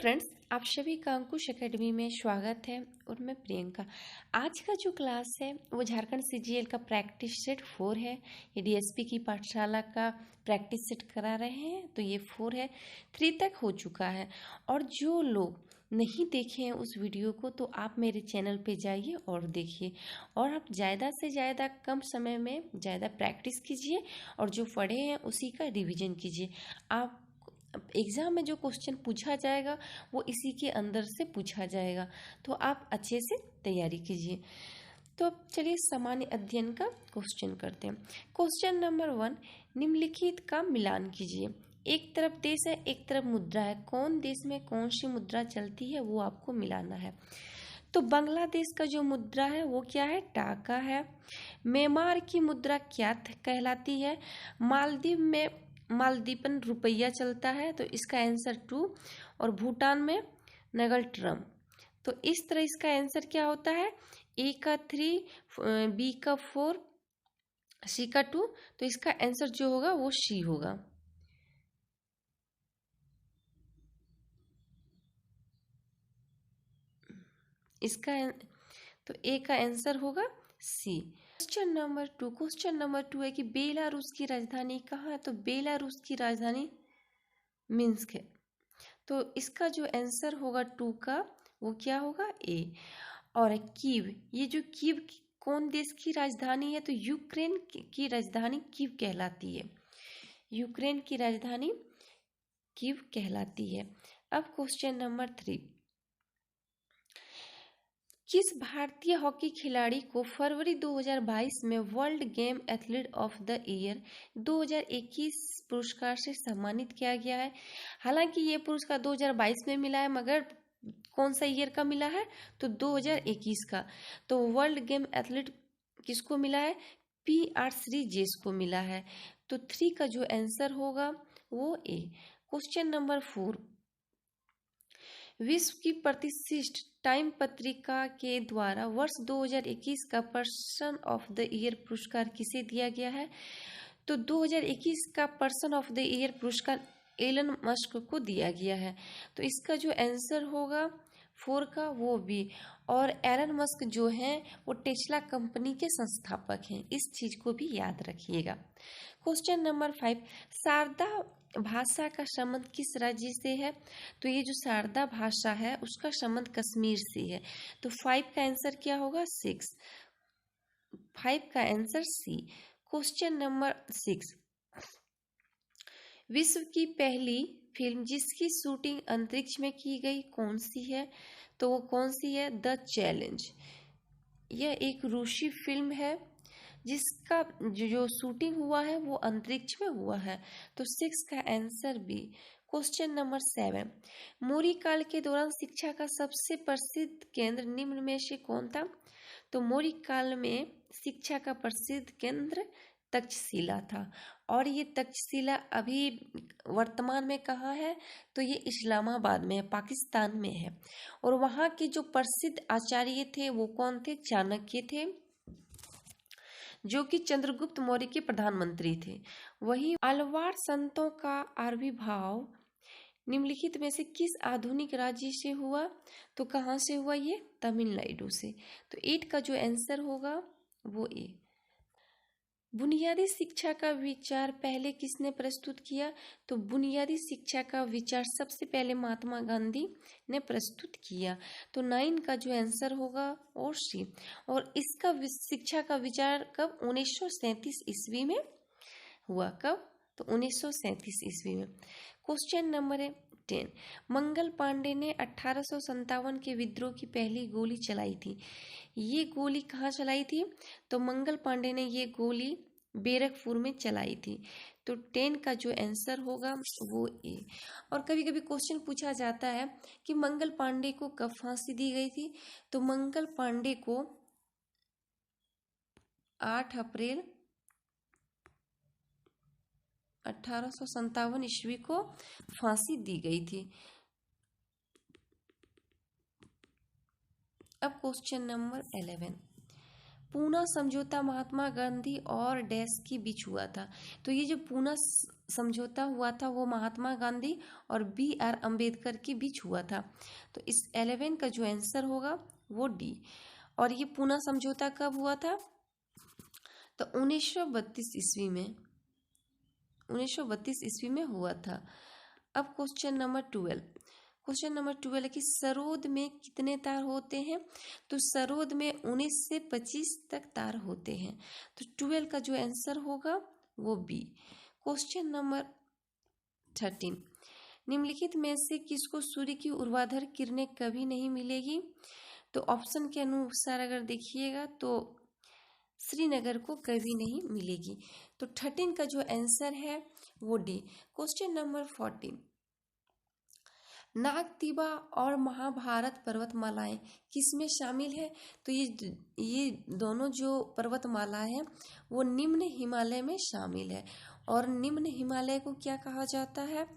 Friends, आप सभी का अंकुश एकेडमी में स्वागत है और मैं प्रियंका। आज का जो क्लास है वो झारखंड सीजीएल का प्रैक्टिस सेट 4 है। ये डीएसपी की पाठशाला का प्रैक्टिस सेट करा रहे हैं, तो ये 4 है। 3 तक हो चुका है। और जो लोग नहीं देखे हैं उस वीडियो को, तो आप मेरे चैनल पे जाइए और देखिए, और आप ज़्यादा से ज़्यादा कम समय में ज़्यादा प्रैक्टिस कीजिए और जो पढ़े हैं उसी का रिवीजन कीजिए। आप एग्ज़ाम में जो क्वेश्चन पूछा जाएगा वो इसी के अंदर से पूछा जाएगा, तो आप अच्छे से तैयारी कीजिए। तो अब चलिए सामान्य अध्ययन का क्वेश्चन करते हैं। क्वेश्चन नंबर 1, निम्नलिखित का मिलान कीजिए। एक तरफ देश है, एक तरफ मुद्रा है। कौन देश में कौन सी मुद्रा चलती है वो आपको मिलाना है। तो बांग्लादेश का जो मुद्रा है वो क्या है? टाका है। म्यांमार की मुद्रा क्या कहलाती है? मालदीव में मालदीपन रुपया चलता है, तो इसका आंसर 2। और भूटान में नगल ट्रम। तो इस तरह इसका आंसर क्या होता है? ए का 3, बी का 4, सी का 2। तो इसका आंसर जो होगा वो सी होगा। इसका तो ए का आंसर होगा सी। क्वेश्चन नंबर 2 है कि बेलारूस की राजधानी कहाँ है? तो बेलारूस की राजधानी मिन्स्क है। तो इसका जो आंसर होगा 2 का वो क्या होगा? ए। और कीव, ये जो कीव कौन देश की राजधानी है? तो यूक्रेन की राजधानी कीव कहलाती है। यूक्रेन की राजधानी कीव कहलाती है। अब क्वेश्चन नंबर 3, किस भारतीय हॉकी खिलाड़ी को फरवरी 2022 में world game athlete of the year 2021 पुरस्कार से सम्मानित किया गया है? हालांकि ये पुरस्कार 2022 में मिला है, मगर कौन सा ईयर का मिला है? तो 2021 का। तो वर्ल्ड गेम एथलीट किसको मिला है? PR श्रीजेश को मिला है। तो 3 का जो आंसर होगा वो ए। क्वेश्चन नंबर 4, विश्व की प्रतिष्ठित टाइम पत्रिका के द्वारा वर्ष 2021 का पर्सन ऑफ द ईयर पुरस्कार किसे दिया गया है? तो 2021 का पर्सन ऑफ द ईयर पुरस्कार एलन मस्क को दिया गया है। तो इसका जो आंसर होगा 4 का वो भी। और एलन मस्क जो हैं वो टेस्ला कंपनी के संस्थापक हैं, इस चीज को भी याद रखिएगा। क्वेश्चन नंबर 5, शारदा भाषा का संबंध किस राज्य से है? तो ये जो शारदा भाषा है उसका संबंध कश्मीर से है। तो 5 का आंसर क्या होगा? 6। 5 का आंसर सी। क्वेश्चन नंबर 6, विश्व की पहली फिल्म जिसकी शूटिंग अंतरिक्ष में की गई कौन सी है? तो वो कौन सी है? The challenge. यह एक रूसी फिल्म है जिसका जो शूटिंग हुआ है वो अंतरिक्ष में हुआ है। तो 6 का आंसर बी। क्वेश्चन नंबर 7, मौर्य काल के दौरान शिक्षा का सबसे प्रसिद्ध केंद्र निम्न में से कौन था? तो मौर्य काल में शिक्षा का प्रसिद्ध केंद्र तक्षशिला था। और ये तक्षशिला अभी वर्तमान में कहाँ है? तो ये इस्लामाबाद में है, पाकिस्तान में है। और वहाँ के जो प्रसिद्ध आचार्य थे वो कौन थे? चाणक्य थे, जो कि चंद्रगुप्त मौर्य के प्रधानमंत्री थे। वही अलवार संतों का आविर्भाव निम्नलिखित में से किस आधुनिक राज्य से हुआ? तो कहाँ से हुआ? ये तमिलनाडु से। तो 8 का जो आंसर होगा वो ए। बुनियादी शिक्षा का विचार पहले किसने प्रस्तुत किया? तो बुनियादी शिक्षा का विचार सबसे पहले महात्मा गांधी ने प्रस्तुत किया। तो 9 का जो आंसर होगा और सी। और इसका शिक्षा का विचार कब? 1937 ईस्वी में हुआ। कब? तो 1937 ईस्वी में। क्वेश्चन नंबर 10, मंगल पांडे ने 1857 के विद्रोह की पहली गोली चलाई थी। ये गोली कहाँ चलाई थी? तो मंगल पांडे ने ये गोली बैरकपुर में चलाई थी। तो 10 का जो आंसर होगा वो ए। और कभी कभी क्वेश्चन पूछा जाता है कि मंगल पांडे को कब फांसी दी गई थी? तो मंगल पांडे को 8 अप्रैल 1857 ईस्वी को फांसी दी गई थी। अब क्वेश्चन नंबर 11, पूना समझौता महात्मा गांधी और डैश के बीच हुआ था। तो ये जो पूना समझौता हुआ था वो महात्मा गांधी और BR अम्बेडकर के बीच हुआ था। तो इस 11 का जो आंसर होगा वो डी। और ये पूना समझौता कब हुआ था? तो 1932 ईस्वी में, 1932 ईस्वी में हुआ था। अब क्वेश्चन नंबर 12, क्वेश्चन नंबर 12 है कि सरोद में कितने तार होते हैं? तो सरोद में 19 से 25 तक तार होते हैं। तो 12 का जो आंसर होगा वो बी। क्वेश्चन नंबर 13, निम्नलिखित में से किसको सूर्य की ऊर्ध्वाधर किरणें कभी नहीं मिलेगी? तो ऑप्शन के अनुसार अगर देखिएगा तो श्रीनगर को कभी नहीं मिलेगी। तो 13 का जो आंसर है वो डी। क्वेश्चन नंबर 14, नागतिबा और महाभारत पर्वतमालाएं किसमें शामिल है? तो ये दोनों जो पर्वतमालाएं हैं वो निम्न हिमालय में शामिल है। और निम्न हिमालय को क्या कहा जाता है?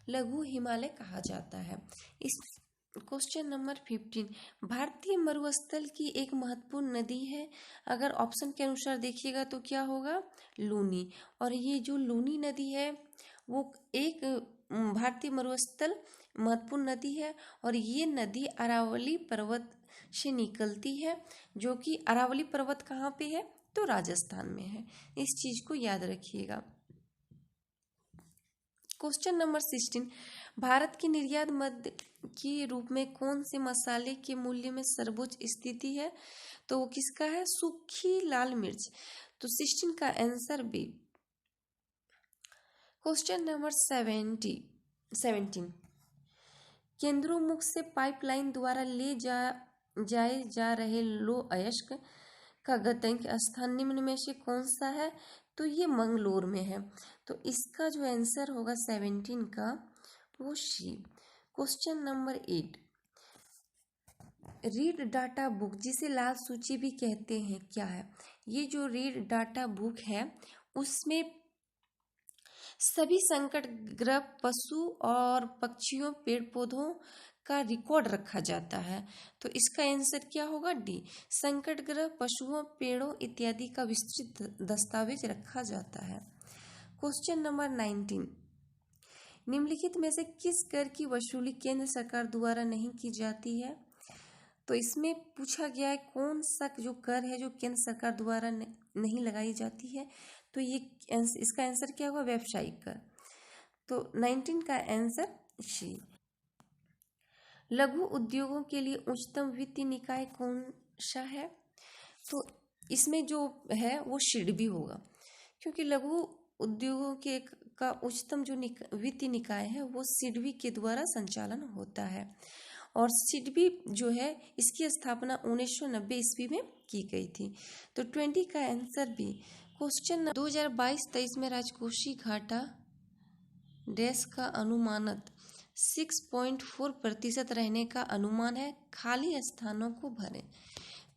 लघु हिमालय कहा जाता है। इस क्वेश्चन नंबर 15, भारतीय मरुस्थल की एक महत्वपूर्ण नदी है। अगर ऑप्शन के अनुसार देखिएगा तो क्या होगा? लूनी। और ये जो लूनी नदी है वो एक भारतीय मरुस्थल महत्वपूर्ण नदी है। और ये नदी अरावली पर्वत से निकलती है, जो कि अरावली पर्वत कहाँ पे है? तो राजस्थान में है। इस चीज को याद रखिएगा। क्वेश्चन नंबर 16, भारत की निर्यात मद के रूप में कौन से मसाले के मूल्य में सर्वोच्च स्थिति है? तो वो किसका है? सूखी लाल मिर्च। तो 16 का आंसर बी। क्वेश्चन नंबर 17, केंद्रोन्मुख से पाइपलाइन द्वारा ले जाए जा रहे लो अयस्क का गंतव्य स्थान निम्न में से कौन सा है? तो ये मंगलोर में है। तो इसका जो आंसर होगा 17 का वो C. Question number 8, red data book जिसे लाल सूची भी कहते हैं क्या है? ये जो रीड डाटा बुक है उसमें सभी संकटग्रस्त पशु और पक्षियों पेड़ पौधों का रिकॉर्ड रखा जाता है। तो इसका आंसर क्या होगा? डी। संकटग्रस्त पशुओं पेड़ों इत्यादि का विस्तृत दस्तावेज रखा जाता है। क्वेश्चन नंबर 19, निम्नलिखित में से किस कर की वसूली केंद्र सरकार द्वारा नहीं की जाती है? तो इसमें पूछा गया है कौन सा जो कर है जो केंद्र सरकार द्वारा नहीं लगाई जाती है। तो ये इसका आंसर क्या होगा? व्यावसायिक कर। तो 19 का आंसर सी। लघु उद्योगों के लिए उच्चतम वित्तीय निकाय कौन सा है? तो इसमें जो है वो सिडबी होगा, क्योंकि लघु उद्योगों के का उच्चतम जो वित्तीय निकाय है वो सिडबी के द्वारा संचालन होता है। और सिडबी जो है इसकी स्थापना 1990 ईस्वी में की गई थी। तो 20 का आंसर बी। क्वेश्चन 2022-23 में राजकोषीय घाटा डैश का अनुमानित 6.4% रहने का अनुमान है, खाली स्थानों को भरें।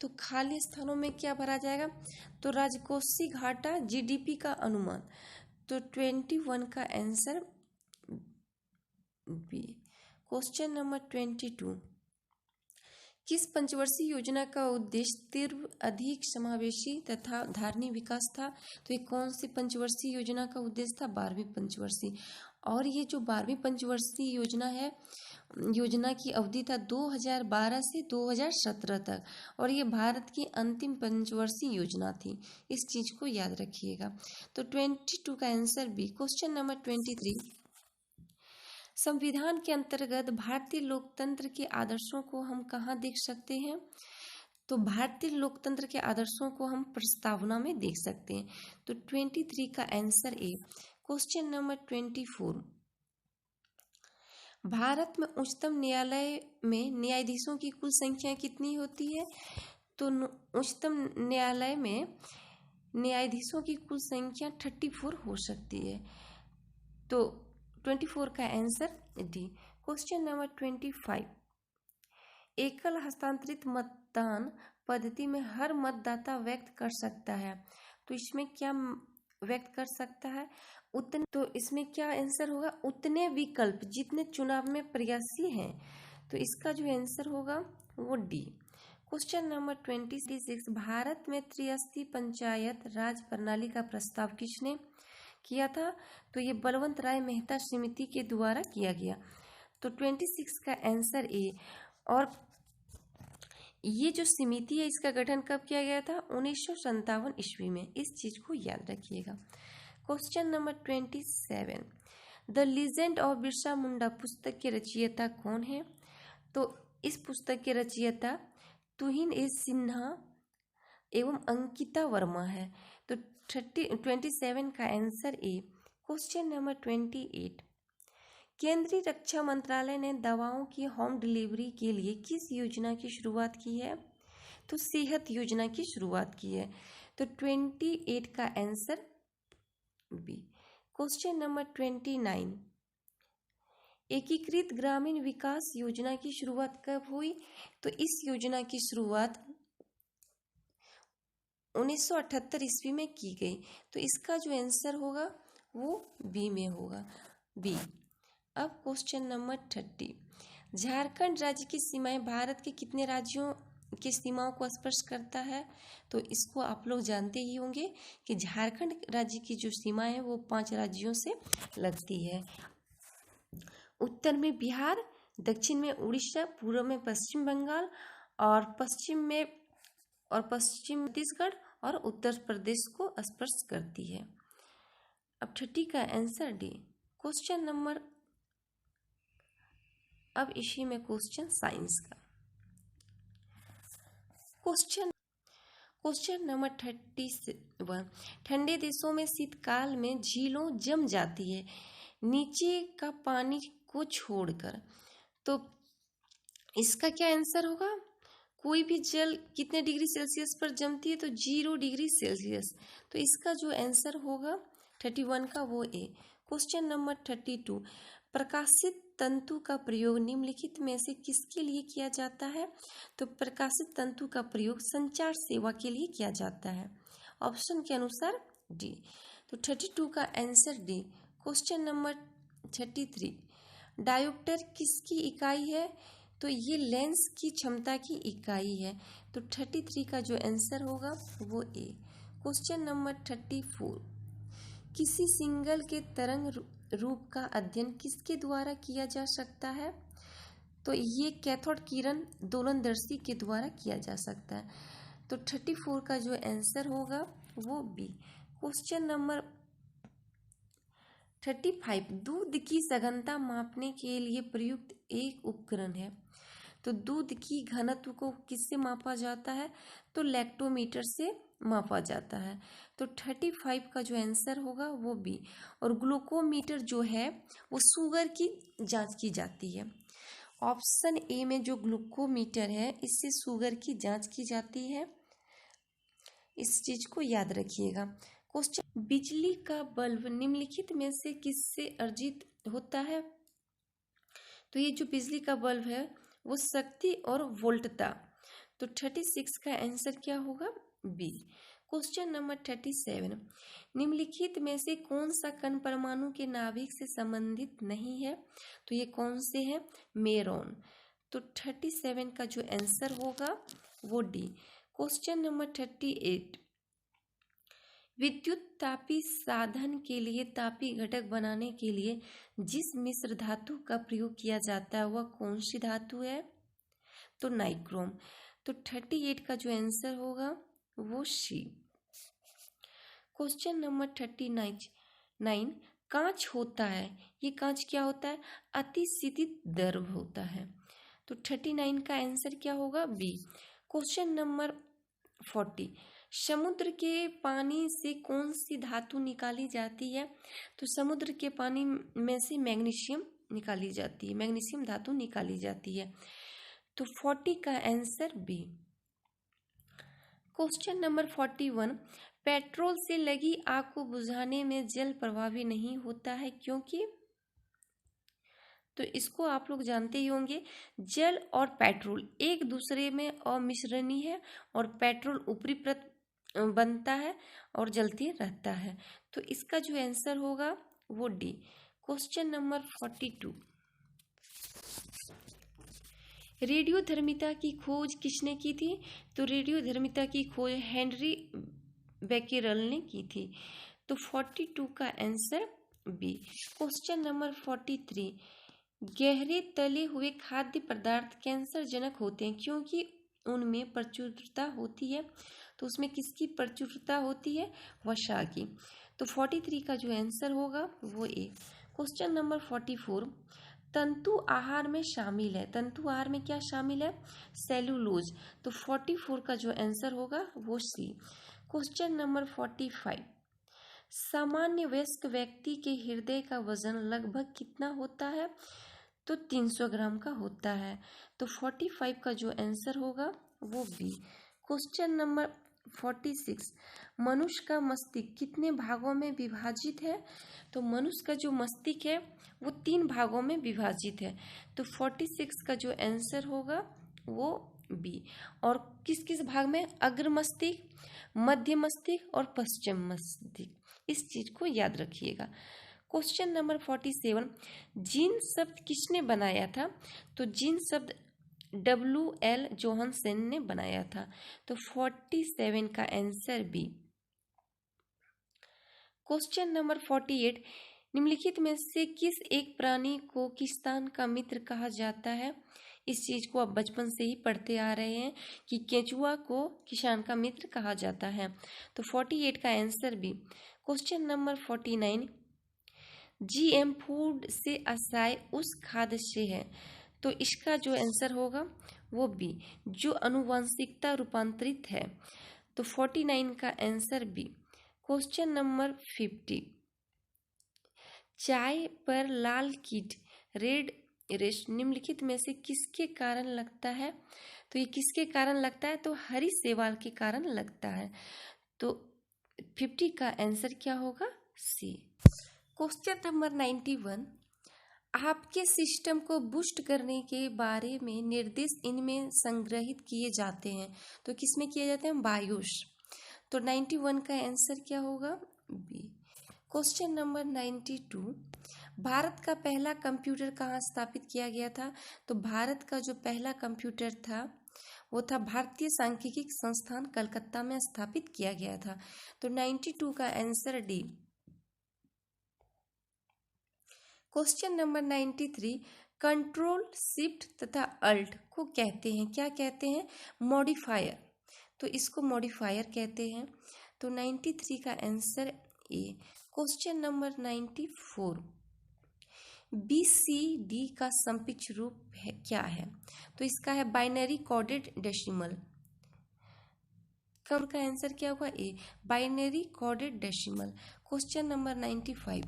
तो खाली स्थानों में क्या भरा जाएगा? तो राजकोषीय घाटा जीडीपी का अनुमान। तो 21 का आंसर बी। क्वेश्चन नंबर 22, किस पंचवर्षीय योजना का उद्देश्य तीव्र अधिक समावेशी तथा धारणीय विकास था? तो ये कौन सी पंचवर्षीय योजना का उद्देश्य था? 12वीं पंचवर्षीय। और ये जो 12वीं पंचवर्षीय योजना है, योजना की अवधि था 2012 से 2017 तक। और ये भारत की अंतिम पंचवर्षीय योजना थी। इस चीज को याद रखिएगा। तो 22 का आंसर बी। क्वेश्चन नंबर 23, संविधान के अंतर्गत भारतीय लोकतंत्र के आदर्शों को हम कहाँ देख सकते हैं? तो भारतीय लोकतंत्र के आदर्शों को हम प्रस्तावना में देख सकते हैं। तो 23 का answer A. Question number 24, Bharat में उच्चतम न्यायालय में न्यायाधीशों की कुल संख्या कितनी होती है? तो उच्चतम न्यायालय में न्यायाधीशों की कुल संख्या 34 हो सकती है। तो 24 का आंसर डी। क्वेश्चन नंबर 25, एकल हस्तांतरित मतदान पद्धति में हर मतदाता व्यक्त कर सकता है। तो इसमें क्या व्यक्त कर सकता है? उतने। तो इसमें क्या आंसर होगा? उतने विकल्प जितने चुनाव में प्रत्याशी हैं। तो इसका जो आंसर होगा वो डी। क्वेश्चन नंबर 26, भारत में त्रिस्तरीय पंचायत राज प्रणाली का प्रस्ताव किसने किया था? तो ये बलवंत राय मेहता समिति के द्वारा किया गया। तो 26 का आंसर ए। और ये जो समिति है इसका गठन कब किया गया था? 1957 ईस्वी में। इस चीज को याद रखिएगा। Question number 27, the legend of Birsa Munda पुस्तक के रचयिता कौन है? तो इस पुस्तक के रचयिता तुहिन ए सिन्हा एवं अंकिता वर्मा है। तो 27 का आंसर ए। क्वेश्चन नंबर 28, केंद्रीय रक्षा मंत्रालय ने दवाओं की होम डिलीवरी के लिए किस योजना की शुरुआत की है? तो सेहत योजना की शुरुआत की है। तो 28 का आंसर बी। क्वेश्चन नंबर 29, एकीकृत ग्रामीण विकास योजना की शुरुआत कब हुई? तो इस योजना की शुरुआत 1978 ईस्वी में की गई। तो इसका जो आंसर होगा वो बी में होगा, बी। अब क्वेश्चन नंबर 30, झारखंड राज्य की सीमाएं भारत के कितने राज्यों की सीमाओं को स्पर्श करता है? तो इसको आप लोग जानते ही होंगे कि झारखंड राज्य की जो सीमा है वो 5 राज्यों से लगती है। उत्तर में बिहार, दक्षिण में उड़ीसा, पूर्व में पश्चिम बंगाल और पश्चिम छत्तीसगढ़ और उत्तर प्रदेश को स्पर्श करती है। अब 30 का आंसर डी। क्वेश्चन नंबर, अब इसी में क्वेश्चन साइंस का। क्वेश्चन नंबर 31, ठंडे देशों में शीतकाल में झीलों जम जाती है नीचे का पानी को छोड़कर। तो इसका क्या आंसर होगा? कोई भी जल कितने डिग्री सेल्सियस पर जमती है? तो 0 डिग्री सेल्सियस। तो इसका जो आंसर होगा 31 का वो ए। क्वेश्चन नंबर 32, प्रकाशित तंतु का प्रयोग निम्नलिखित में से किसके लिए किया जाता है? तो प्रकाशित तंतु का प्रयोग संचार सेवा के लिए किया जाता है। ऑप्शन के अनुसार डी। तो 32 का answer D. Question number 33, dioptre किसकी इकाई है? तो ये लेंस की क्षमता की इकाई है। तो 33 का जो आंसर होगा वो ए। क्वेश्चन नंबर 34, किसी सिंगल के तरंग रूप का अध्ययन किसके द्वारा किया जा सकता है? तो ये कैथोड किरण दोलनदर्शी के द्वारा किया जा सकता है। तो 34 का जो आंसर होगा वो बी। क्वेश्चन नंबर 35, दूध की सघनता मापने के लिए प्रयुक्त एक उपकरण है। तो दूध की घनत्व को किससे मापा जाता है? तो लैक्टोमीटर से मापा जाता है। तो 35 का जो आंसर होगा वो बी। और ग्लूकोमीटर जो है वो शुगर की जांच की जाती है। ऑप्शन ए में जो ग्लूकोमीटर है इससे शुगर की जांच की जाती है। इस चीज को याद रखिएगा। क्वेश्चन, बिजली का बल्ब निम्नलिखित में से किससे अर्जित होता है? तो ये जो बिजली का बल्ब है वो शक्ति और वोल्टता। तो 36 का आंसर क्या होगा? बी। क्वेश्चन नंबर 37, निम्नलिखित में से कौन सा कण परमाणु के नाभिक से संबंधित नहीं है? तो ये कौन से हैं? मेरॉन। तो 37 का जो आंसर होगा वो डी। क्वेश्चन नंबर 38, विद्युत तापी साधन के लिए तापी घटक बनाने के लिए जिस मिश्र धातु का प्रयोग किया जाता है वह कौन सी धातु है? तो नाइक्रोम। तो 38 का जो आंसर होगा वो सी। क्वेश्चन नंबर 39, कांच होता है, ये कांच क्या होता है? अतिशीतित द्रव होता है। तो 39 का आंसर क्या होगा? बी। क्वेश्चन नंबर 40, समुद्र के पानी से कौन सी धातु निकाली जाती है? तो समुद्र के पानी में से मैग्नीशियम निकाली जाती है, मैग्नीशियम धातु निकाली जाती है। तो 40 का answer B. Question number 41, petrol से लगी आग को बुझाने में जल प्रभावी नहीं होता है क्योंकि? तो इसको आप लोग जानते ही होंगे, जल और पेट्रोल एक दूसरे में अमिश्रणीय है और पेट्रोल ऊपरी परत बनता है और जलते रहता है। तो इसका जो आंसर होगा वो डी। क्वेश्चन नंबर 42, रेडियोधर्मिता की खोज किसने की थी? तो रेडियोधर्मिता की खोज हेनरी बेकेरल ने की थी। तो 42 का आंसर बी। क्वेश्चन नंबर 43, गहरे तले हुए खाद्य पदार्थ कैंसर जनक होते हैं क्योंकि उनमें प्रचुरता होती है। तो उसमें किसकी प्रचुरता होती है? वसा की। तो 43 का जो आंसर होगा वो ए। क्वेश्चन नंबर 44, तंतु आहार में शामिल है। तंतु आहार में क्या शामिल है? सेलुलोज। तो 44 का जो आंसर होगा वो सी। क्वेश्चन नंबर 45, सामान्य वयस्क व्यक्ति के हृदय का वजन लगभग कितना होता है? तो 300 ग्राम का होता है। तो 45 का जो आंसर होगा वो बी। क्वेश्चन नंबर 46, मनुष्य का मस्तिष्क कितने भागों में विभाजित है? तो मनुष्य का जो मस्तिष्क है वो 3 भागों में विभाजित है। तो 46 का जो आंसर होगा वो बी। और किस किस भाग में? अग्र मस्तिष्क, मध्य मस्तिष्क और पश्चिम मस्तिष्क। इस चीज को याद रखिएगा। क्वेश्चन नंबर 47, जीन शब्द किसने बनाया था? तो जीन शब्द WL जोहानसन ने बनाया था। तो 47 का आंसर बी। क्वेश्चन नंबर 48, निम्नलिखित में से किस एक प्राणी को किसान का मित्र कहा जाता है? इस चीज को आप बचपन से ही पढ़ते आ रहे हैं कि केंचुआ को किसान का मित्र कहा जाता है। तो 48 का answer B. Question number 49, GM food से आशय उस खाद्य से है। तो इसका जो आंसर होगा वो बी, जो आनुवंशिकता रूपांतरित है। तो 49 का आंसर बी। क्वेश्चन नंबर 50, चाय पर लाल कीट रेड रेस्ट निम्नलिखित में से किसके कारण लगता है? तो ये किसके कारण लगता है? तो हरी शैवाल के कारण लगता है। तो 50 का आंसर क्या होगा? सी। क्वेश्चन नंबर 91, आपके सिस्टम को बूस्ट करने के बारे में निर्देश इनमें संग्रहित किए जाते हैं। तो किसमें किए जाते हैं? बायोस। तो 91 का आंसर क्या होगा? बी। क्वेश्चन नंबर 92, भारत का पहला कंप्यूटर कहाँ स्थापित किया गया था? तो भारत का जो पहला कंप्यूटर था वो था भारतीय सांख्यिकी संस्थान कलकत्ता में स्थापित किया गया था। तो 92 का answer D. Question number 93, control shift तथा अल्ट को कहते हैं, क्या कहते हैं? मॉडिफायर। तो इसको मॉडिफायर कहते हैं। तो 93 का answer A. Question number 94, BCD का समपिच रूप है क्या है? तो इसका है बाइनरी कोडेड डेसिमल। कम का आंसर क्या होगा? A, binary coded decimal. Question number 95,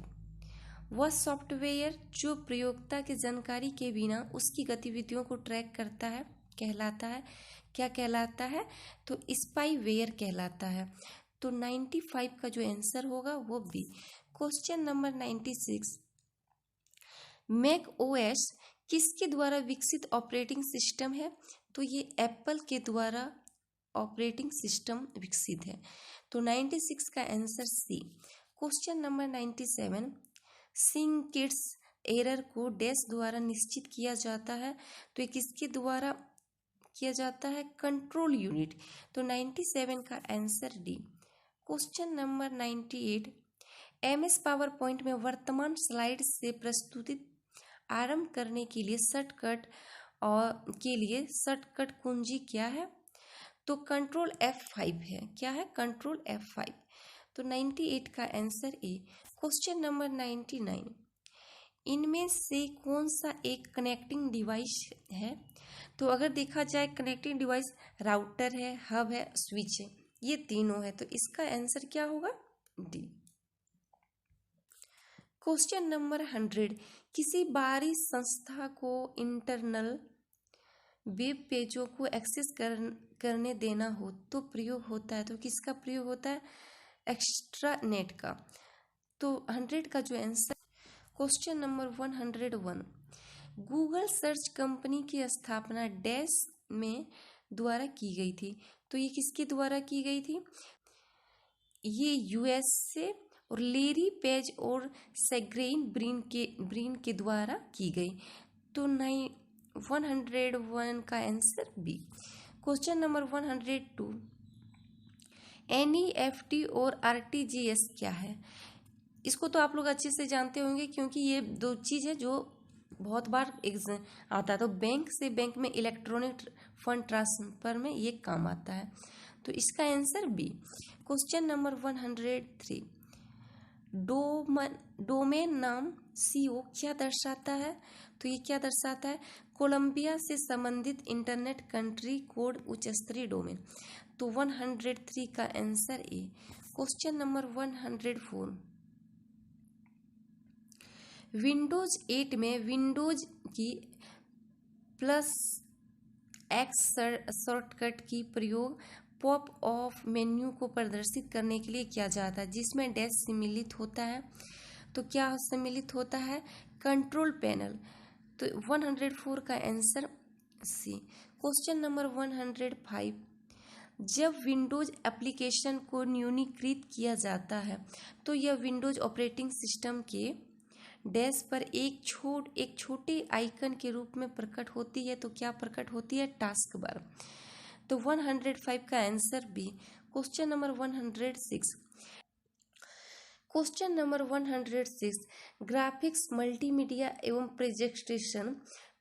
वह सॉफ्टवेयर जो प्रयोक्ता की जानकारी के बिना उसकी गतिविधियों को ट्रैक करता है कहलाता है, क्या कहलाता है? तो स्पाईवेयर कहलाता है। तो 95 का जो आंसर होगा वो B. Question number 96, Mac OS किसके द्वारा विकसित ऑपरेटिंग सिस्टम है? तो ये एप्पल के द्वारा ऑपरेटिंग सिस्टम विकसित है। तो 96 का answer C. Question number 97, syntax error को डैश द्वारा निश्चित किया जाता है। तो ये किसके द्वारा किया जाता है? Control unit. तो 97 का answer D. Question number 98, MS power point में वर्तमान स्लाइड से प्रस्तुति आरंभ करने के लिए शॉर्टकट कुंजी क्या है? तो कंट्रोल F5 है। क्या है? Control F5। तो 98 का आंसर ए। क्वेश्चन नंबर 99, इनमें से कौन सा एक कनेक्टिंग डिवाइस है? तो अगर देखा जाए कनेक्टिंग डिवाइस राउटर है, हब है, स्विच है, ये तीनों है। तो इसका आंसर क्या होगा? डी। क्वेश्चन नंबर 100, किसी बाहरी संस्था को इंटरनल वेब पेजों को एक्सेस करने देना हो तो प्रयोग होता है। तो किसका प्रयोग होता है? एक्स्ट्रानेट का। तो 100 का जो answer. Question number 101, Google search company की स्थापना डैश में द्वारा की गई थी। तो ये किसके द्वारा की गई थी? ये USA और लेरी पेज और सेग्रेन ब्रिन के द्वारा की गई। तो 101 का answer B. Question number 102, NEFT और आरटीजीएस क्या है? इसको तो आप लोग अच्छे से जानते होंगे क्योंकि ये दो चीज़ है जो बहुत बार आता है। तो बैंक से बैंक में इलेक्ट्रॉनिक फंड ट्रांसफर में ये काम आता है, तो इसका answer B. Question number 103, domain नाम सीओ क्या दर्शाता है? तो ये क्या दर्शाता है? कोलंबिया से संबंधित इंटरनेट कंट्री कोड उच्च स्तरीय डोमेन। तो 103 का answer A. Question number 104, Windows 8 में विंडोज की +X शॉर्टकट की प्रयोग पॉप ऑफ मेन्यू को प्रदर्शित करने के लिए किया जाता है, जिसमें डैश सम्मिलित होता है। तो क्या सम्मिलित होता है? Control panel. तो 104 का आंसर सी। क्वेश्चन नंबर 105, जब विंडोज एप्लीकेशन को न्यूनीकृत किया जाता है तो यह विंडोज ऑपरेटिंग सिस्टम के डैश पर एक छोटे आइकन के रूप में प्रकट होती है। तो क्या प्रकट होती है? Task bar. तो 105 का answer B. Question number 106, question number 106, graphics multimedia एवं प्रेजेंटेशन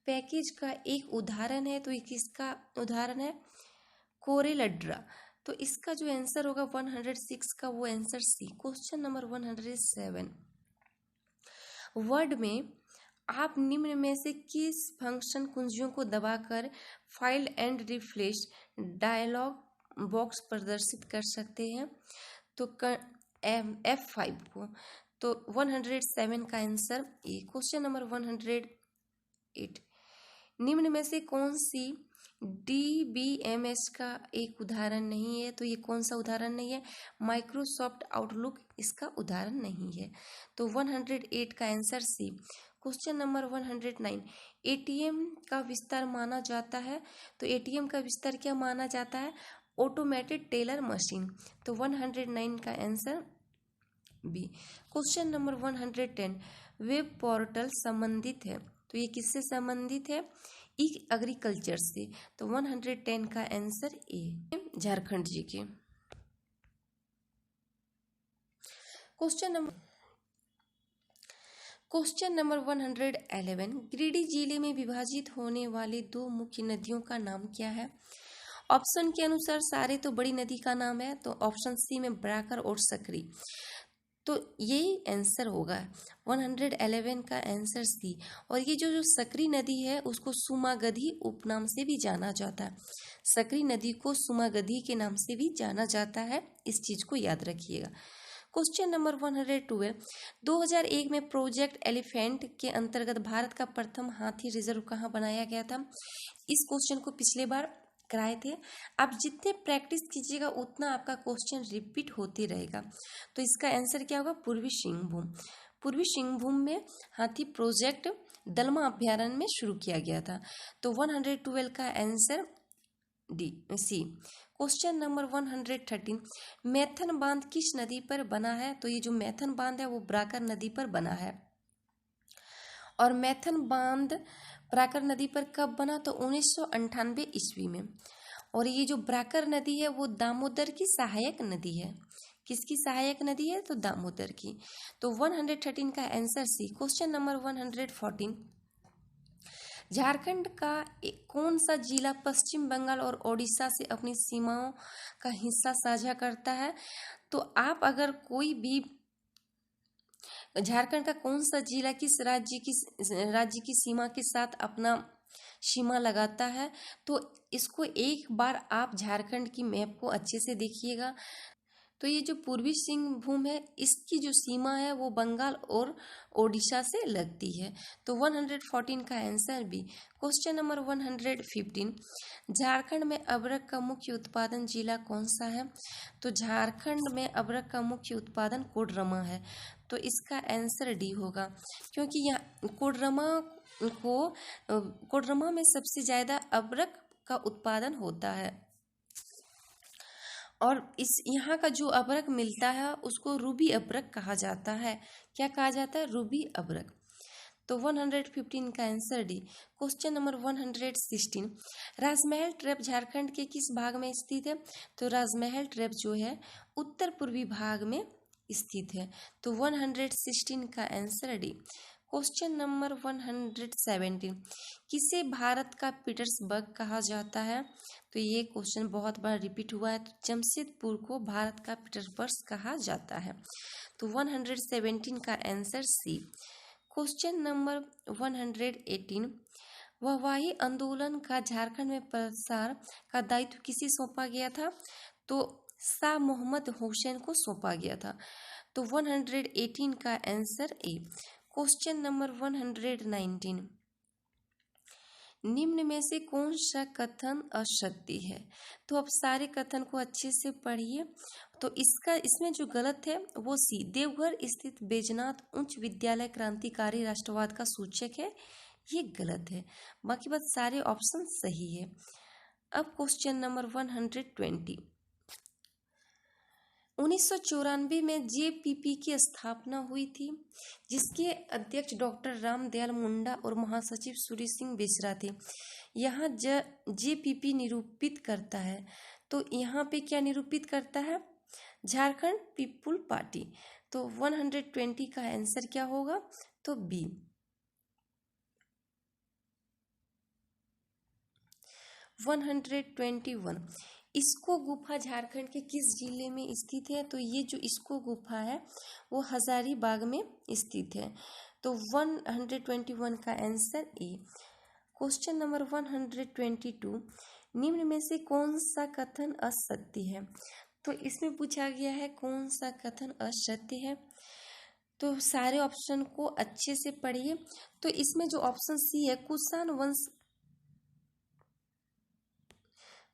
पैकेज का एक उदाहरण है। तो ये किसका उदाहरण है? कोरेलड्रा। तो इसका जो आंसर होगा 106 का, वो answer C. Question number 107, Word में आप निम्न में से किस फंक्शन कुंजियों को दबाकर file and refresh dialog box प्रदर्शित कर सकते हैं? तो F5 को। तो 107 का आंसर ए। क्वेश्चन नंबर 108, निम्न में से कौन सी DBMS का एक उदाहरण नहीं है? तो ये कौन सा उदाहरण नहीं है? माइक्रोसॉफ्ट आउटलुक इसका उदाहरण नहीं है। तो 108 का answer C. Question number 109, ATM का विस्तार माना जाता है। तो ATM का विस्तार क्या माना जाता है? Automated teller machine. तो 109 का answer B. Question number 110, web portal संबंधित है। तो ये किससे संबंधित है? ई एग्रीकल्चर से। तो 110 का आंसर ए। झारखंड जी के। क्वेश्चन नंबर 111, गिरिडीह जिले में विभाजित होने वाली दो मुख्य नदियों का नाम क्या है? ऑप्शन के अनुसार सारे तो बड़ी नदी का नाम है, तो ऑप्शन सी में ब्राकर और सकरी। तो यही आंसर होगा 111 का आंसर सी। और ये जो सकरी नदी है उसको सुमागधी उपनाम से भी जाना जाता है। सकरी नदी को सुमागधी के नाम से भी जाना जाता है, इस चीज को याद रखिएगा। क्वेश्चन नंबर 112, 2001 में प्रोजेक्ट एलिफेंट के अंतर्गत भारत का प्रथम हाथी रिजर्व कहाँ बनाया गया था? इस क्वेश्चन को पिछले बार कराए थे। आप जितने प्रैक्टिस कीजिएगा उतना आपका क्वेश्चन रिपीट होते रहेगा। तो इसका आंसर क्या होगा? पूर्वी सिंहभूम। पूर्वी सिंहभूम में हाथी प्रोजेक्ट दलमा अभ्यारण्य में शुरू किया गया था। तो 112 का answer D C. Question number 113, मैथन बांध किस नदी पर बना है? तो ये जो मैथन बांध है वो ब्राकर नदी पर बना है। और मैथन बांध ब्राकर नदी पर कब बना? तो 1998 ईस्वी में। और ये जो ब्राकर नदी है वो दामोदर की सहायक नदी है। किसकी सहायक नदी है? तो दामोदर की। तो 113 का answer C. Question number 114, Jharkhand का कौन सा जिला पश्चिम बंगाल और ओडिशा से अपनी सीमाओं का हिस्सा साझा करता है? तो आप अगर कोई भी झारखंड का कौन सा जिला किस राज्य की सीमा के साथ अपना सीमा लगाता है, तो इसको एक बार आप झारखंड की मैप को अच्छे से देखिएगा। तो ये जो पूर्वी सिंहभूम है इसकी जो सीमा है वो बंगाल और ओडिशा से लगती है। तो 114 का answer B. Question number 115, Jharkhand में अबरक का मुख्य उत्पादन जिला कौन सा है? तो झारखंड में अबरक का मुख्य उत्पादन कोडरमा है। तो इसका आंसर डी होगा, क्योंकि यहाँ कोडरमा में सबसे ज्यादा अबरक का उत्पादन होता है। और इस यहाँ का जो अबरक मिलता है उसको रूबी अबरक कहा जाता है। क्या कहा जाता है? रूबी अबरक। तो 115 का आंसर डी। क्वेश्चन नंबर 116, राजमहल ट्रैप झारखंड के किस भाग में स्थित है? तो राजमहल ट्रैप जो है उत्तर पूर्वी भाग में स्थित है। तो 116 का आंसर डी। क्वेश्चन नंबर 117, किसे भारत का पीटर्सबर्ग कहा जाता है? तो ये क्वेश्चन बहुत बार रिपीट हुआ है। तो जमशेदपुर को भारत का पीटर्सबर्ग कहा जाता है। तो 117 का आंसर सी। क्वेश्चन नंबर 118, वाहवाही आंदोलन का झारखंड में प्रसार का दायित्व किसे सौंपा गया था? तो शाह मोहम्मद हुसैन को सौंपा गया था। तो 118 का आंसर ए। क्वेश्चन नंबर 119, निम्न में से कौन सा कथन असत्य है? तो अब सारे कथन को अच्छे से पढ़िए। तो इसमें जो गलत है वो सी, देवघर स्थित बैजनाथ उच्च विद्यालय क्रांतिकारी राष्ट्रवाद का सूचक है, ये गलत है। बाकी बात सारे ऑप्शन सही है। अब क्वेश्चन नंबर 120, 1994 में जेपीपी की स्थापना हुई थी, जिसके अध्यक्ष डॉक्टर रामदयाल मुंडा और महासचिव सूर्य सिंह बेसरा थे। यहाँ जेपीपी निरूपित करता है, तो यहाँ पे क्या निरूपित करता है? Jharkhand people party. तो 120 का आंसर क्या होगा? तो बी। 121, इस्को गुफा झारखंड के किस जिले में स्थित है? तो ये जो इस्को गुफा है वो हजारीबाग में स्थित है। तो 121 का आंसर ए। क्वेश्चन नंबर 122, निम्न में से कौन सा कथन असत्य है? तो इसमें पूछा गया है कौन सा कथन असत्य है। तो सारे ऑप्शन को अच्छे से पढ़िए। तो इसमें जो ऑप्शन सी है,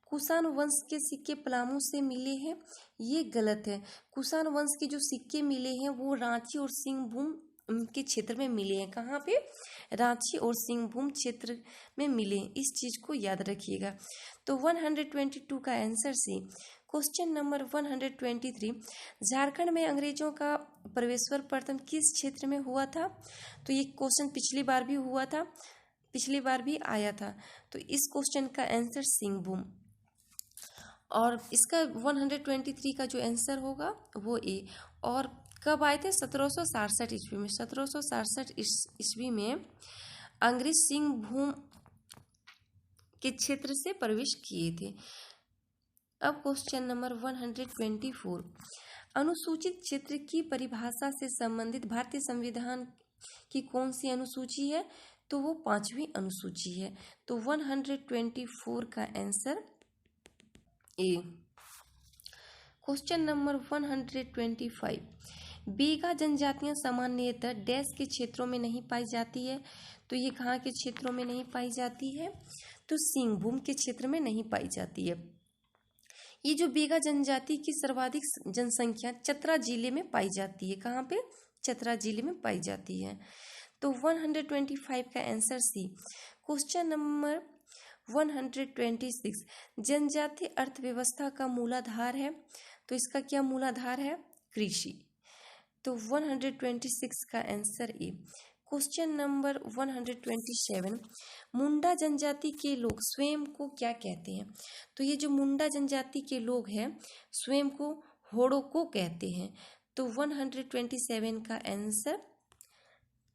कुषाण वंश के सिक्के पलामू से मिले हैं, ये गलत है। कुषाण वंश के जो सिक्के मिले हैं वो रांची और सिंहभूम के क्षेत्र में मिले हैं। कहाँ पे? रांची और सिंहभूम क्षेत्र में मिले हैं, इस चीज को याद रखिएगा। तो 122 का answer C. Question number 123, Jharkhand में अंग्रेजों का प्रवेश प्रथम किस क्षेत्र में हुआ था? तो ये क्वेश्चन पिछली बार भी हुआ था, पिछली बार भी आया था। तो इस क्वेश्चन का आंसर सिंहभूम, और इसका 123 का जो आंसर होगा वो ए। और कब आए थे? 1767 ईस्वी में। 1767 ईस्वी में अंग्रेज सिंहभूम के क्षेत्र से प्रवेश किए थे। अब क्वेश्चन नंबर 124, अनुसूचित क्षेत्र की परिभाषा से संबंधित भारतीय संविधान की कौन सी अनुसूची है? तो वो 5वीं अनुसूची है। तो 124 का आंसर ए। क्वेश्चन नंबर 125, बेगा जनजातियां सामान्यतः डैश के क्षेत्रों में नहीं पाई जाती है। तो ये कहाँ के क्षेत्रों में नहीं पाई जाती है? तो सिंहभूम के क्षेत्र में नहीं पाई जाती है। ये जो बेगा जनजाति की सर्वाधिक जनसंख्या चतरा जिले में पाई जाती है। कहाँ पे? चतरा जिले में पाई जाती है। तो 125 का आंसर सी। क्वेश्चन नंबर 126, जनजाति अर्थव्यवस्था का मूलाधार है। तो इसका क्या मूलाधार है? कृषि। तो 126 का आंसर ए। क्वेश्चन नंबर 127, मुंडा जनजाति के लोग स्वयं को क्या कहते हैं? तो ये जो मुंडा जनजाति के लोग हैं स्वयं को होड़ो को कहते हैं। तो 127 का आंसर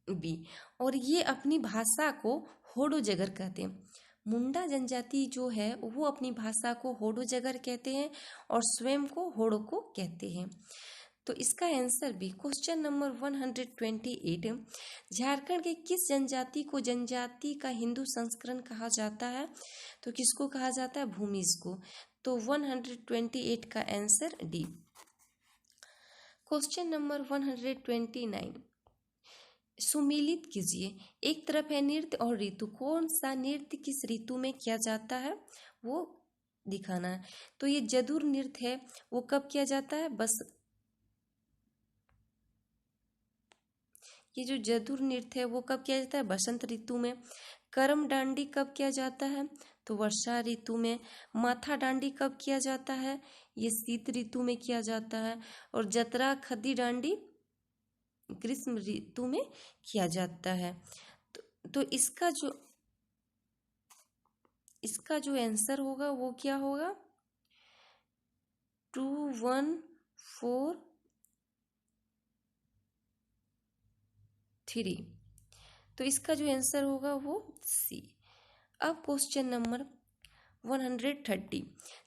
बी। और ये अपनी भाषा को होड़ो जगर कहते हैं। मुंडा जनजाति जो है वो अपनी भाषा को होड़ो जगर कहते हैं और स्वयं को होड़ो को कहते हैं। तो इसका आंसर भी। क्वेश्चन नंबर 128, झारखंड के किस जनजाति को जनजाति का हिंदू संस्करण कहा जाता है? तो किसको कहा जाता है? भूमिज को। तो 128 का आंसर डी। क्वेश्चन नंबर 129, सुमिलित कीजिए। एक तरफ है नृत्य और ऋतु, कौन सा नृत्य किस ऋतु में किया जाता है वो दिखाना है। तो ये जदुर नृत्य है वो कब किया जाता है? ये जो जदुर नृत्य है वो कब किया जाता है? बसंत ऋतु में। करम डांडी कब किया जाता है? तो वर्षा ऋतु में। माथा डांडी कब किया जाता है? ये शीत ऋतु में किया जाता है। और जतरा खद्दी डांडी ग्रीष्म ऋतु में किया जाता है। तो इसका जो आंसर होगा वो क्या होगा? 2143। तो इसका जो आंसर होगा वो सी। अब क्वेश्चन नंबर 130,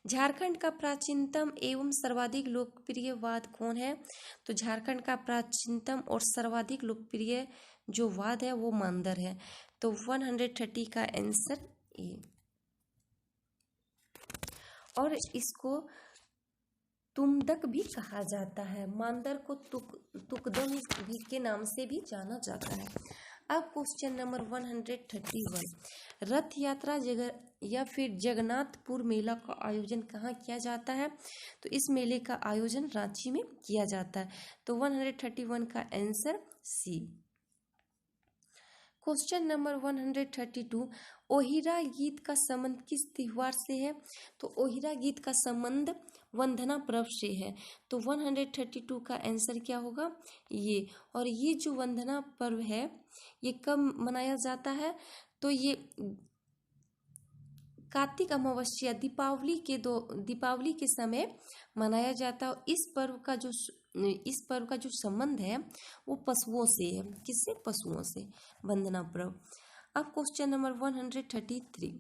झारखंड का प्राचीनतम एवं सर्वाधिक लोकप्रिय वाद कौन है? तो झारखंड का प्राचीनतम और सर्वाधिक लोकप्रिय जो वाद है वो मांदर है। तो 130 का आंसर ए। और इसको तुमदक भी कहा जाता है। मांदर को तुकदम भी के नाम से भी जाना जाता है। अब क्वेश्चन नंबर 131, रथ यात्रा या फिर जगन्नाथपुर मेला का आयोजन कहाँ किया जाता है? तो इस मेले का आयोजन रांची में किया जाता है। तो 131 का आंसर सी। क्वेश्चन नंबर 132, ओहिरा गीत का संबंध किस त्योहार से है? तो ओहिरा गीत का संबंध वंदना पर्व से है। तो 132 का आंसर क्या होगा? ये। और ये जो वंदना पर्व है ये कब मनाया जाता है? तो ये कार्तिक अमावस्या दीपावली के समय मनाया जाता है। इस पर्व का जो संबंध है वो पशुओं से है। किससे? पशुओं से, वंदना पर्व। अब क्वेश्चन नंबर 133,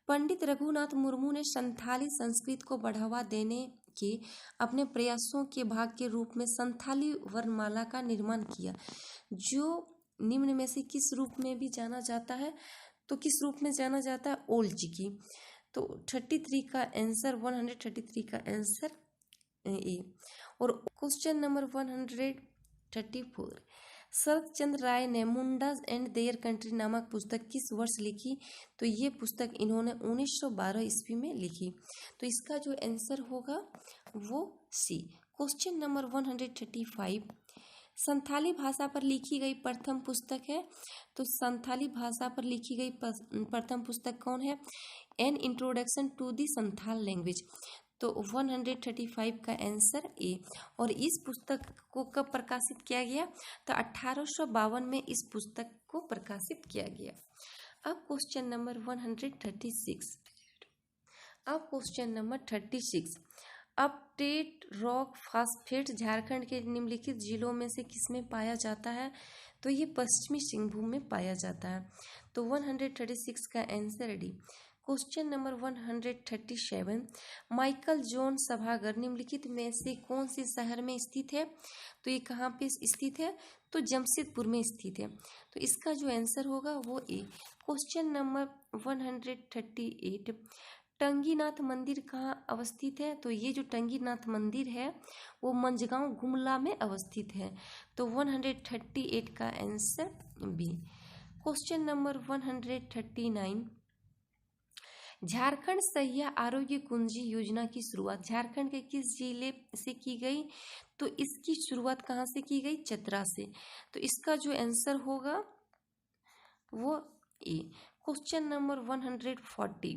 पंडित रघुनाथ मुर्मू ने संथाली संस्कृत को बढ़ावा देने के अपने प्रयासों के भाग के रूप में संथाली वर्णमाला का निर्माण किया, जो निम्न में से किस रूप में भी जाना जाता है? तो किस रूप में जाना जाता है? ओल्ड। तो 133 का आंसर ए। और क्वेश्चन नंबर 134, शरत चंद्र राय ने मुंडा एंड देयर कंट्री नामक पुस्तक किस वर्ष लिखी? तो ये पुस्तक इन्होंने 1912 ईस्वी में लिखी। तो इसका जो आंसर होगा वो सी। क्वेश्चन नंबर 135, संथाली भाषा पर लिखी गई प्रथम पुस्तक है। तो संथाली भाषा पर लिखी गई प्रथम पुस्तक कौन है? An introduction to the Santhal language. तो 135 का आंसर ए। और इस पुस्तक को कब प्रकाशित किया गया? तो 1852 में इस पुस्तक को प्रकाशित किया गया। अब क्वेश्चन नंबर 136। अब question number 36, update rock phosphate Jharkhand के निम्नलिखित जिलों में से किसमें पाया जाता है? तो ये पश्चिमी सिंहभूम में पाया जाता है। तो 136 का answer D. Question number 137, Michael John सभागार निम्नलिखित में से कौन से शहर में स्थित है? तो ये कहाँ पे स्थित है? तो जमशेदपुर में स्थित है। तो इसका जो आंसर होगा वो ए। क्वेश्चन नंबर 138, टंगीनाथ मंदिर कहाँ अवस्थित है? तो ये जो टंगीनाथ मंदिर है वो मंझगांव गुमला में अवस्थित है। तो 138 का answer B. Question number 139, Jharkhand Sahiya Arogya कुंजी योजना की शुरुआत झारखंड के किस जिले से की गई? तो इसकी शुरुआत कहाँ से की गई? चतरा से। तो इसका जो आंसर होगा वो ए। क्वेश्चन नंबर 140,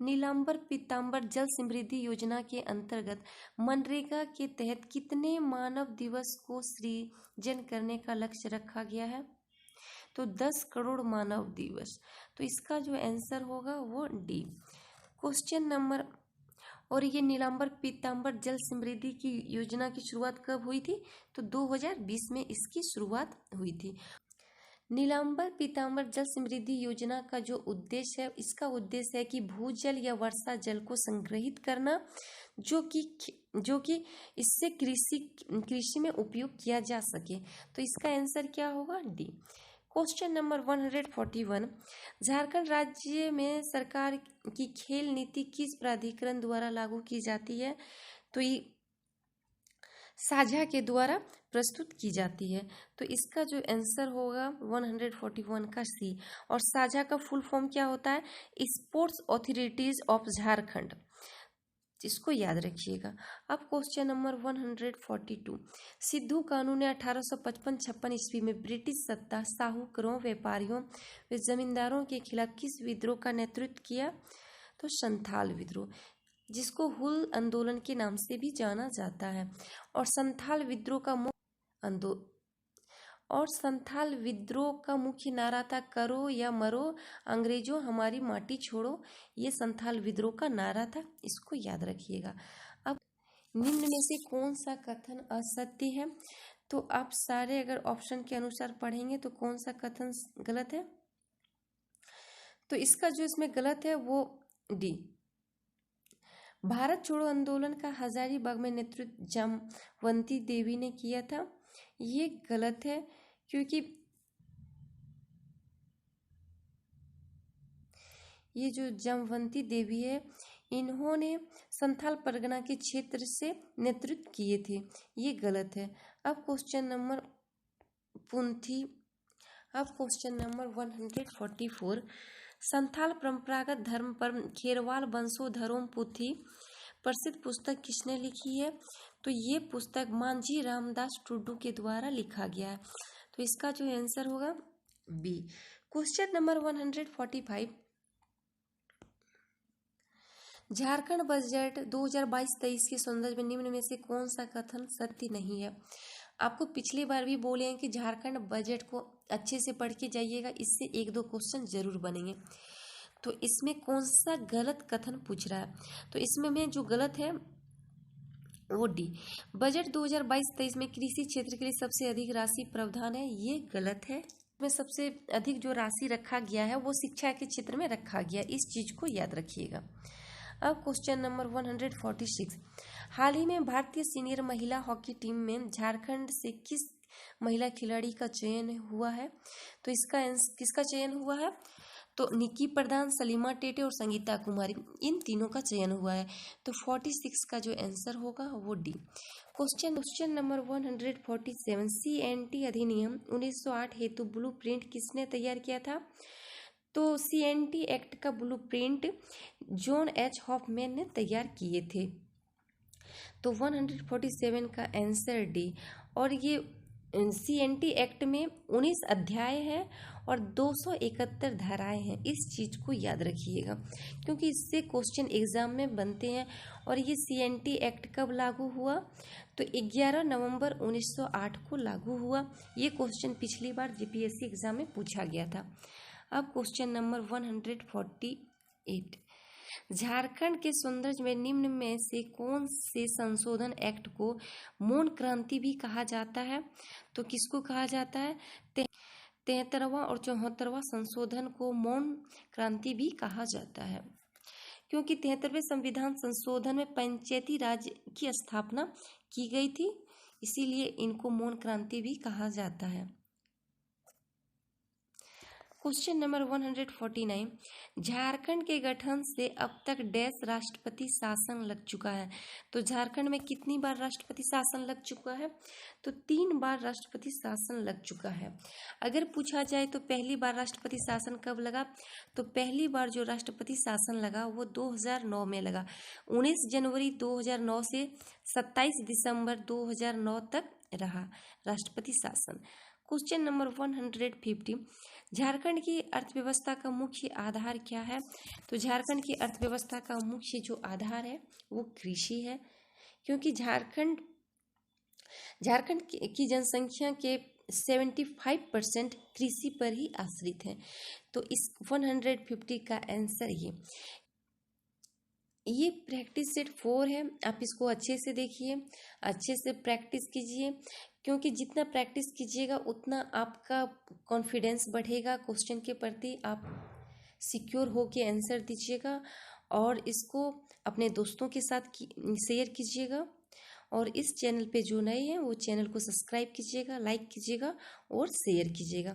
नीलांबर पीतांबर जल समृद्धि योजना के अंतर्गत मनरेगा के तहत कितने मानव दिवस को सृजन करने का लक्ष्य रखा गया है? तो 10 करोड़ मानव दिवस। तो इसका जो आंसर होगा वो डी। क्वेश्चन नंबर, और ये नीलांबर पीतांबर जल समृद्धि की योजना की शुरुआत कब हुई थी? तो 2020 में इसकी शुरुआत हुई थी। नीलांबर पीतांबर जल समृद्धि योजना का जो उद्देश्य है, इसका उद्देश्य है कि भूजल या वर्षा जल को संग्रहित करना, जो कि इससे कृषि में उपयोग किया जा सके। तो इसका आंसर क्या होगा? डी। क्वेश्चन नंबर 141, झारखंड राज्य में सरकार की खेल नीति किस प्राधिकरण द्वारा लागू की जाती है? तो ये साझा के द्वारा प्रस्तुत की जाती है। तो इसका जो आंसर होगा 141 का सी। और साझा का फुल फॉर्म क्या होता है? Sports authorities of Jharkhand. इसको याद रखिएगा। अब क्वेश्चन नंबर 142, सिद्धू कानून ने 1855-56 ईस्वी में ब्रिटिश सत्ता, साहूकारों, व्यापारियों व जमींदारों के खिलाफ किस विद्रोह का नेतृत्व किया? तो संथाल विद्रोह, जिसको हुल आंदोलन के नाम से भी जाना जाता है। और संथाल विद्रोह का और संथाल विद्रोह का मुख्य नारा था करो या मरो अंग्रेजों हमारी माटी छोड़ो। ये संथाल विद्रोह का नारा था, इसको याद रखिएगा। अब निम्न में से कौन सा कथन असत्य है? तो आप सारे अगर ऑप्शन के अनुसार पढ़ेंगे तो कौन सा कथन गलत है? तो इसका जो इसमें गलत है वो डी। भारत छोड़ो आंदोलन का हजारीबाग में नेतृत्व जामवंती देवी ने किया था, ये गलत है, क्योंकि ये जो जामवंती देवी है इन्होंने संथाल परगना के क्षेत्र से नेतृत्व किए थे, ये गलत है। अब क्वेश्चन नंबर 144, संथाल परंपरागत धर्म पर खेरवाल वंशोधरों पुथी प्रसिद्ध पुस्तक किसने लिखी है? तो ये पुस्तक मांझी रामदास टुडू के द्वारा लिखा गया है, तो इसका जो आंसर होगा B. Question number 145, Jharkhand budget 2022-23 के संदर्भ में निम्न में से कौन सा कथन सत्य नहीं है? आपको पिछली बार भी बोले हैं कि झारखंड बजट को अच्छे से पढ़ के जाइएगा, इससे 1-2 क्वेश्चन जरूर बनेंगे। तो इसमें कौन सा गलत कथन पूछ रहा है? तो इसमें में जो गलत है वो डी, बजट 2022-23 में कृषि क्षेत्र के लिए सबसे अधिक राशि प्रावधान है, ये गलत है। में सबसे अधिक जो राशि रखा गया है वो शिक्षा के क्षेत्र में रखा गया, इस चीज को याद रखिएगा। अब क्वेश्चन नंबर 146, हाल ही में भारतीय सीनियर महिला हॉकी टीम में झारखंड से किस महिला खिलाड़ी का चयन हुआ है? तो इसका किसका चयन हुआ है? तो निक्की प्रधान, सलीमा टेटे और संगीता कुमारी, इन तीनों का चयन हुआ है। तो 46 का जो आंसर होगा वो डी। क्वेश्चन नंबर 147, CNT अधिनियम 1908 हेतु ब्लूप्रिंट किसने तैयार किया था? तो CNT एक्ट का ब्लूप्रिंट जॉन H. हॉफमैन ने तैयार किए थे। तो 147 का आंसर डी। और ये CNT एक्ट में 19 अध्याय है और 271 धाराएं हैं, इस चीज को याद रखिएगा, क्योंकि इससे क्वेश्चन एग्जाम में बनते हैं। और ये CNT एक्ट कब लागू हुआ? तो 11 नवंबर 1908 को लागू हुआ। ये क्वेश्चन पिछली बार GPSC एग्जाम में पूछा गया था। अब क्वेश्चन नंबर 148, झारखंड के सौंदर्य में निम्न में से कौन से संशोधन एक्ट को मौन क्रांति भी कहा जाता है? तो किसको कहा जाता है? 73वां और 74वां संशोधन को मौन क्रांति भी कहा जाता है, क्योंकि 73वें संविधान संशोधन में पंचायती राज की स्थापना की गई थी, इसीलिए इनको मौन क्रांति भी कहा जाता है। क्वेश्चन नंबर 149, झारखंड के गठन से अब तक डैश राष्ट्रपति शासन लग चुका है? तो झारखंड में कितनी बार राष्ट्रपति शासन लग चुका है? तो 3 बार राष्ट्रपति शासन लग चुका है। अगर पूछा जाए तो पहली बार राष्ट्रपति शासन कब लगा? तो पहली बार जो राष्ट्रपति शासन लगा वो 2009 में लगा, 19 जनवरी 2009 से 27 दिसंबर 2009 तक रहा राष्ट्रपति शासन। क्वेश्चन नंबर 150, झारखंड की अर्थव्यवस्था का मुख्य आधार क्या है? तो झारखंड की अर्थव्यवस्था का मुख्य जो आधार है वो कृषि है, क्योंकि झारखंड की जनसंख्या के 75% कृषि पर ही आश्रित है। तो इस 150 का आंसर ये प्रैक्टिस सेट 4 है, आप इसको अच्छे से देखिए, अच्छे से प्रैक्टिस कीजिए, क्योंकि जितना प्रैक्टिस कीजिएगा उतना आपका कॉन्फिडेंस बढ़ेगा, क्वेश्चन के प्रति आप सिक्योर होके आंसर दीजिएगा। और इसको अपने दोस्तों के साथ शेयर कीजिएगा। और इस चैनल पे जो नए हैं वो चैनल को सब्सक्राइब कीजिएगा, लाइक कीजिएगा और शेयर कीजिएगा।